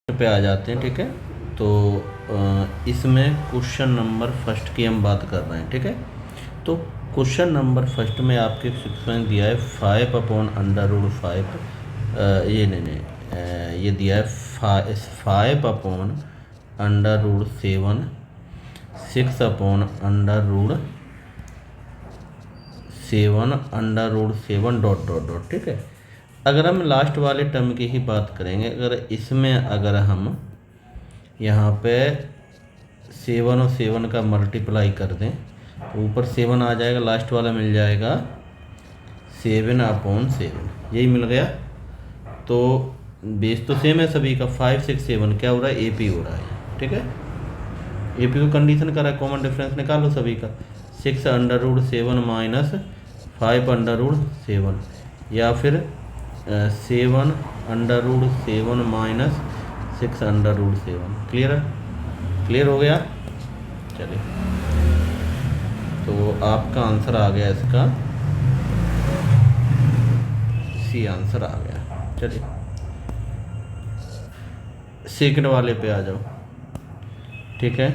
पे आ जाते हैं। ठीक है, तो इसमें क्वेश्चन नंबर फर्स्ट की हम बात कर रहे हैं। ठीक है, तो क्वेश्चन नंबर फर्स्ट में आपके सिक्वेंस दिया है 5/√5। ये नहीं, ये दिया है 5/7, 6/7 डॉट डॉट डॉट। ठीक है, अगर हम लास्ट वाले टर्म की ही बात करेंगे, अगर हम यहाँ पे 7 और 7 का मल्टीप्लाई कर दें तो ऊपर 7 आ जाएगा, लास्ट वाला मिल जाएगा 7/7, यही मिल गया। तो बेस तो सेम है सभी का, 5 6 7 क्या हो रहा है, AP हो रहा है। ठीक है, AP को कंडीशन करा, कॉमन डिफरेंस निकालो सभी का, 6/7 माइनस 5/7 या फिर 7/7 माइनस 6/7। क्लियर हो गया। चलिए, तो आपका आंसर आ गया, इसका सी आंसर आ गया। चलिए सेकंड वाले पे आ जाओ। ठीक है,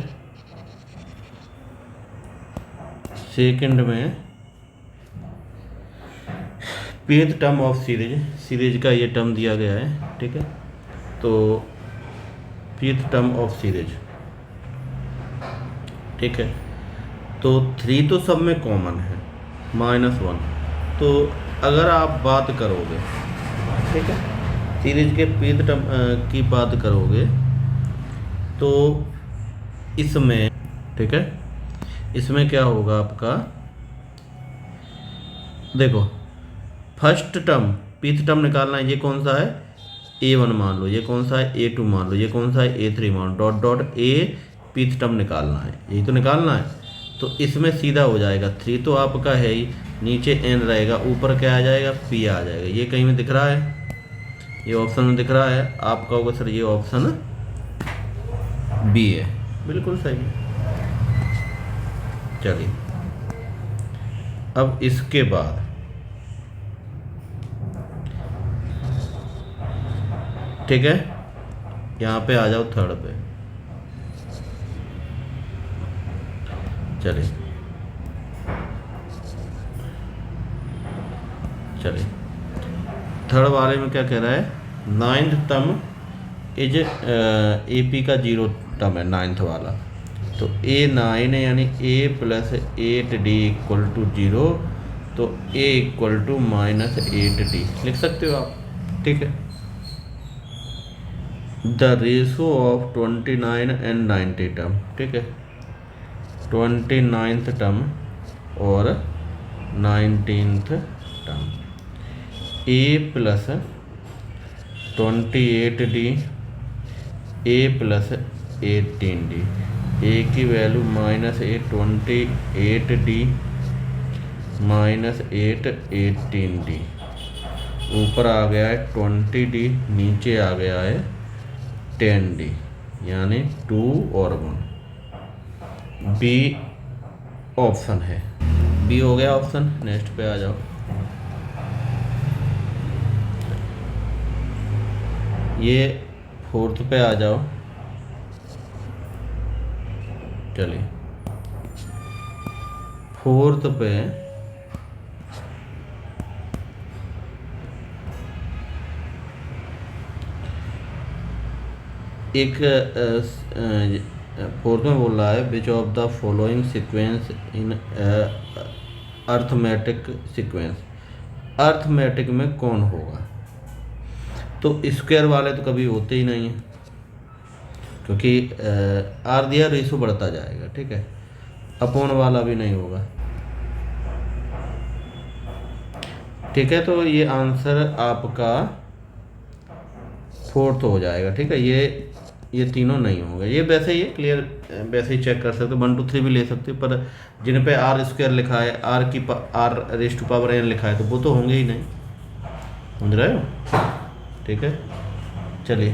सेकंड में pth टर्म ऑफ सीरीज का ये टर्म दिया गया है। ठीक है, तो pth टर्म ऑफ सीरीज, ठीक है, तो 3 तो सब में कॉमन है, -1। तो अगर आप बात करोगे, ठीक है, सीरीज के pth टर्म की बात करोगे तो इसमें, ठीक है, इसमें क्या होगा आपका, देखो फर्स्ट टर्म pth टर्म निकालना है, ये कौन सा है, A1 मान लो, ये कौन सा है, A2 मान लो, ये कौन सा है, A3 मान लो, dot dot A pth term निकालना है, यही तो निकालना है। तो इसमें सीधा हो जाएगा, 3 तो आपका है ही, नीचे n रहेगा, ऊपर क्या आ जाएगा, P आ जाएगा। ये कहीं में दिख रहा है, ये ऑप्शन में दिख रहा है, आप कहोगे सर ये ऑप्शन B है, बिल्कुल सही है। चलिए, अब इसके बाद ठीक है, यहाँ पे आ जाओ थर्ड पे। चलिए थर्ड वाले में क्या कह रहा है, 9th टर्म इज AP का 0 टर्म है 9th वाला, तो A9 है, यानी A + 8D = 0, तो A = -8D लिख सकते हो आप। ठीक है, the ratio of 29 and 90 term, ठीक है, 29th टर्म और 19th term, A + 28D, A + 18D, A की वैल्यू -8 28D -8 18D, ऊपर आ गया है 20D, नीचे आ गया है 10D, यानी 2 और 1। बी ऑप्शन है, बी हो गया ऑप्शन। नेक्स्ट पे आ जाओ, ये फोर्थ पे आ जाओ। चलिए फोर्थ पे एक फोर्थ में बोल रहा है, which of the following sequence in arithmetic sequence, arithmetic में कौन होगा। तो स्क्वायर वाले तो कभी होते ही नहीं हैं, क्योंकि आर दिया रेशो बढ़ता जाएगा। ठीक है, अपॉन वाला भी नहीं होगा। ठीक है, तो ये आंसर आपका फोर्थ हो जाएगा। ठीक है, ये तीनों नहीं होंगे। ये वैसे ही क्लियर, वैसे ही चेक कर सकते हो, 1 2 3 भी ले सकते हो, पर जिन पे R² लिखा है, R⁴n लिखा है, तो वो तो होंगे ही नहीं, समझ रहे हो। ठीक है, चलिए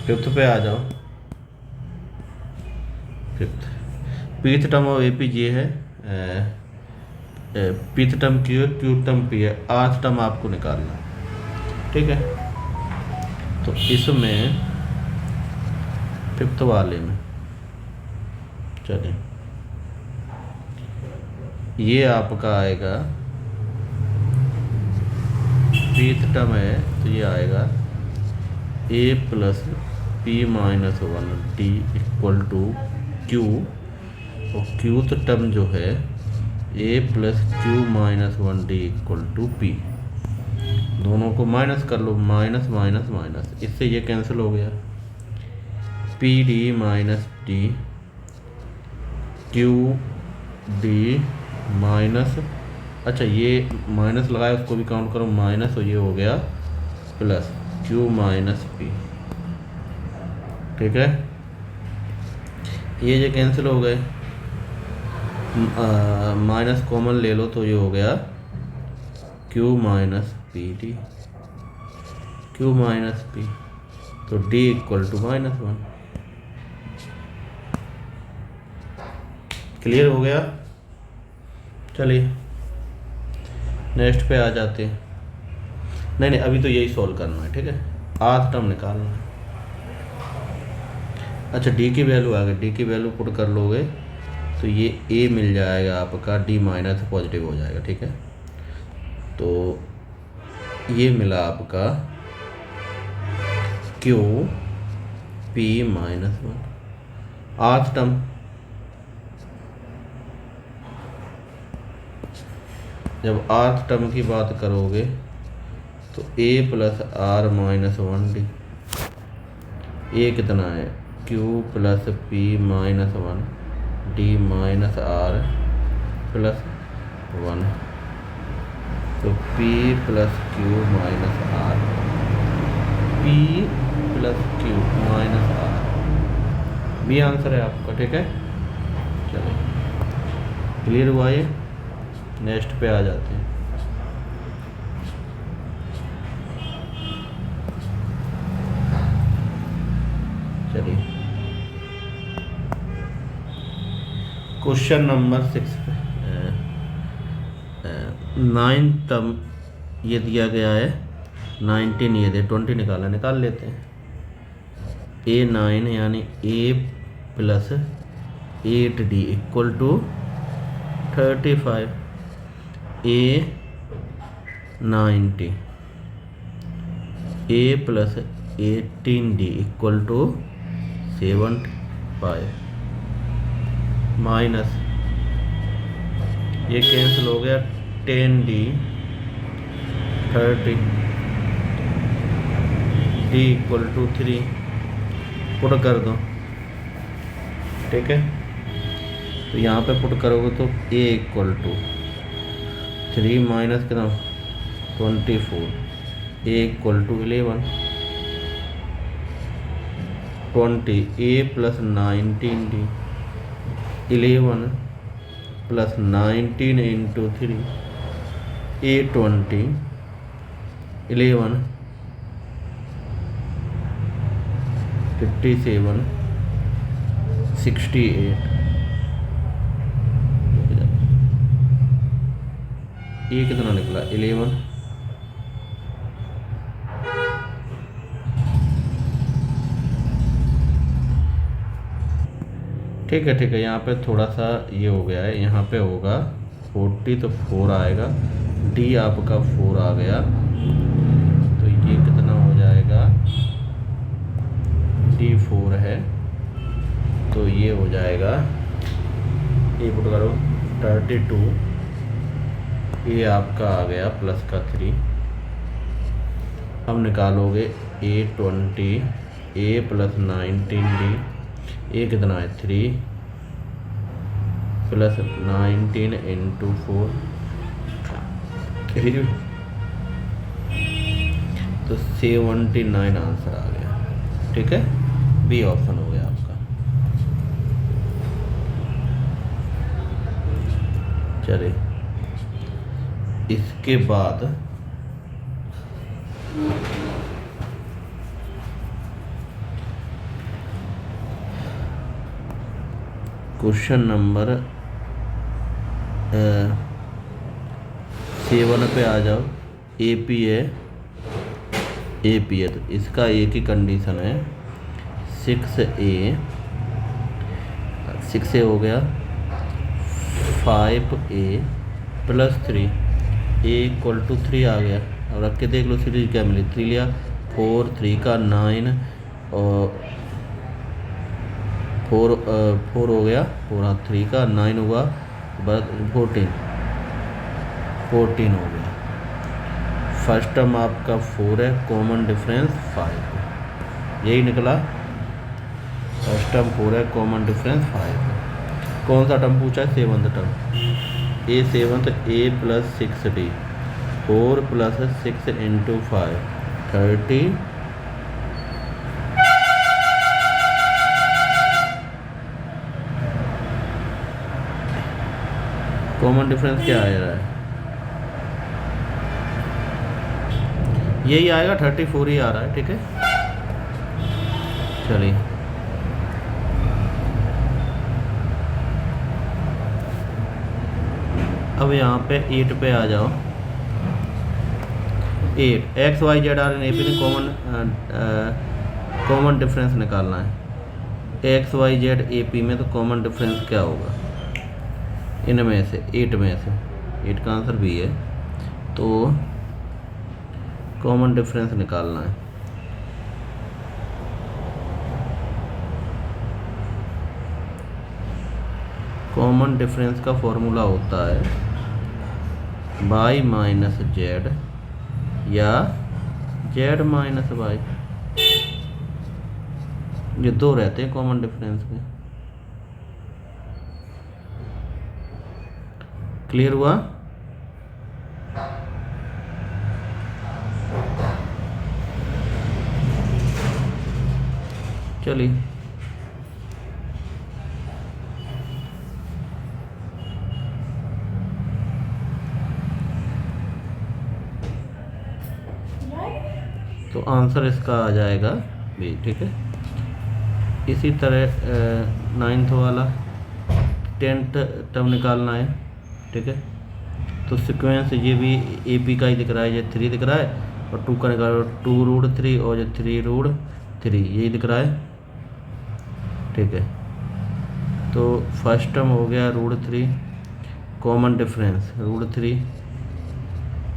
फिफ्थ पे आ जाओ। Fifth pth term of AP ये है, pth term Q, Q term P है, rth टर्म आपको निकालना है। ठीक है। तो इसमें फिफ्थ वाले में चलिए ये आपका आएगा पीथ टर्म है तो ये आएगा a plus p minus 1 d equal to q, और क्यूथ टर्म जो है a plus q minus 1 d equal to p। दोनों को माइनस कर लो, माइनस माइनस माइनस, इससे ये कैंसिल हो गया, P D minus D Q D minus, अच्छा ये माइनस लगाया उसको भी काउंट करो माइनस, तो ये हो गया प्लस क्यू माइनस पी। ठीक है, ये कैंसिल हो गए, माइनस कॉमन ले लो तो ये हो गया Q minus P D, Q minus P, तो D equal to minus 1। Clear हो गया। चलिए नेक्स्ट पे आ जाते हैं। नहीं अभी तो यही सॉल्व करना है। ठीक है, आठ टर्म निकालना है। अच्छा डी की वैल्यू आ गई, डी की वैल्यू पुट कर लोगे तो ये ए मिल जाएगा आपका, डी माइनस पॉजिटिव हो जाएगा। ठीक है, तो ये मिला आपका क्यू पी माइनस 1। आठ टर्म, जब आठ टर्म की बात करोगे तो a plus R minus 1 D, A कितना है q plus P minus 1 D minus R plus 1, तो p plus q minus R, p plus q minus R भी आंसर है आपका। ठीक है, चलो क्लियर हुआ ये। नेक्स्ट पे आ जाते हैं। चलिए क्वेश्चन नंबर 6 पे 9 टर्म ये दिया गया है, 19 ये दे, 20 निकाल लेते हैं। A9 यानी a plus 8d equal to 35, a 90, a plus 18d equal to 75, minus ये कैंसिल हो गया 10d 30, d equal to 3 put कर दो। ठीक है, तो यहाँ पे पुट करोगे तो a इक्वल टू 3 माइनस कितना 24, a equal to 11, 20, a plus 19d 11 plus 19 into 3, a 20 11 57 68, ये कितना निकला 11, ठीक है, यहाँ पे थोड़ा सा ये हो गया है, यहाँ पे होगा 40 तो 4 आएगा, डी आपका 4 आ गया, तो ये कितना हो जाएगा डी 4 है, तो ये हो जाएगा, ये पुट करो 32, ये आपका आ गया प्लस का 3। अब निकालोगे A20, a प्लस 19d, ये कितना है 3 प्लस 19 इंटू 4, तो 79 आंसर आ गया। ठीक है, बी ऑप्शन हो गया आपका। चलिए इसके बाद क्वेश्चन नंबर 7 पे आ जाओ। AP है ए पी है, तो इसका ए की कंडीशन है 6A हो गया 5A plus 3 A equal to 3 आ गया। अब रख के देख लो सीरीज क्या मिली, 3 लिया 4 3 का 9 और 4 हो गया 4 हाँ 3 का 9 हुआ बस 14 हो गया। फर्स्ट टर्म आपका 4 है, कॉमन डिफरेंस 5, यही निकला। फर्स्ट टर्म 4 है, कॉमन डिफरेंस 5 है। कौन सा टर्म पूछा है? 7th term. A 7th A plus 6D 4 plus 6 into 5 30 common difference क्या आ रहा है? यही आएगा 34 ही आ रहा है। ठीक है चलिए अब यहाँ पे 8 पे आ जाओ। 8 x y z are in A P ने कॉमन डिफरेंस निकालना है। X y z A P में तो कॉमन डिफरेंस क्या होगा इनमें से? 8 में से 8 का आंसर भी है, तो कॉमन डिफरेंस निकालना है। कॉमन डिफरेंस का फॉर्मूला होता है वाई माइनस जेड या जेड माइनस वाई, ये दो रहते हैं कॉमन डिफरेंस में। क्लियर हुआ? चलिए तो आंसर इसका आ जाएगा बी। ठीक है इसी तरह 9th वाला 10th टर्म निकालना है। ठीक है तो सीक्वेंस ये भी ए पी का ही दिख रहा है, ये 3 दिख रहा है और 2 का निकालो 2√3 और ये 3√3 यही दिख रहा है। ठीक है तो फर्स्ट टर्म हो गया √3 कॉमन डिफरेंस √3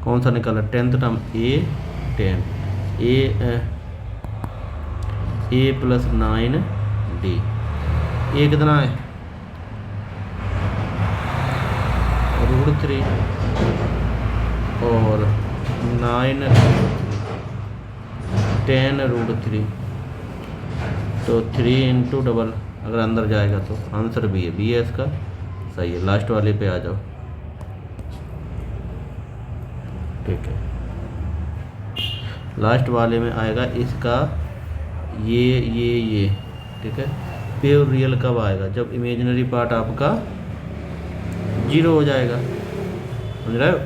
कौन सा निकाला? 10th टर्म A10 ए प्लस 9D ए कितना है? √3 और 9 10√3 तो 3 इंटू डबल अगर अंदर जाएगा तो आंसर बी है इसका सही है। लास्ट वाले पे आ जाओ। ठीक है लास्ट वाले में आएगा इसका ये। ठीक है प्योर रियल कब आएगा? जब इमेजिनरी पार्ट आपका 0 हो जाएगा, समझ रहे हो?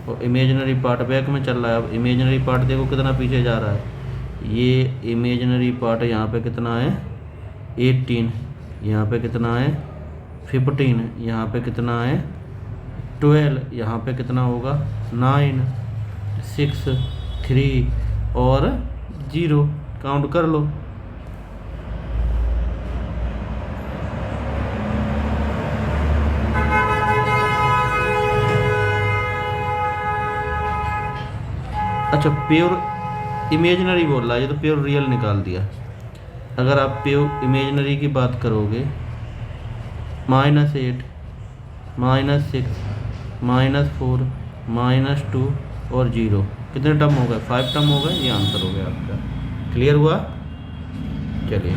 और इमेजिनरी पार्ट बैक में चल रहा है। अब इमेजिनरी पार्ट देखो कितना पीछे जा रहा है। ये इमेजिनरी पार्ट यहाँ पे कितना है 18, यहाँ पे कितना है 15, यहाँ पे कितना है 12, यहाँ पे कितना होगा 9 6 3 और 0 काउंट कर लो। अच्छा प्योर इमेजिनरी बोल रहा है, ये तो प्योर रियल निकाल दिया। अगर आप प्योर इमेजिनरी की बात करोगे -8 -6 -4 -2 और 0 कितने टर्म हो गए? 5 टर्म हो गए। ये आंसर हो गया आपका। क्लियर हुआ? चलिए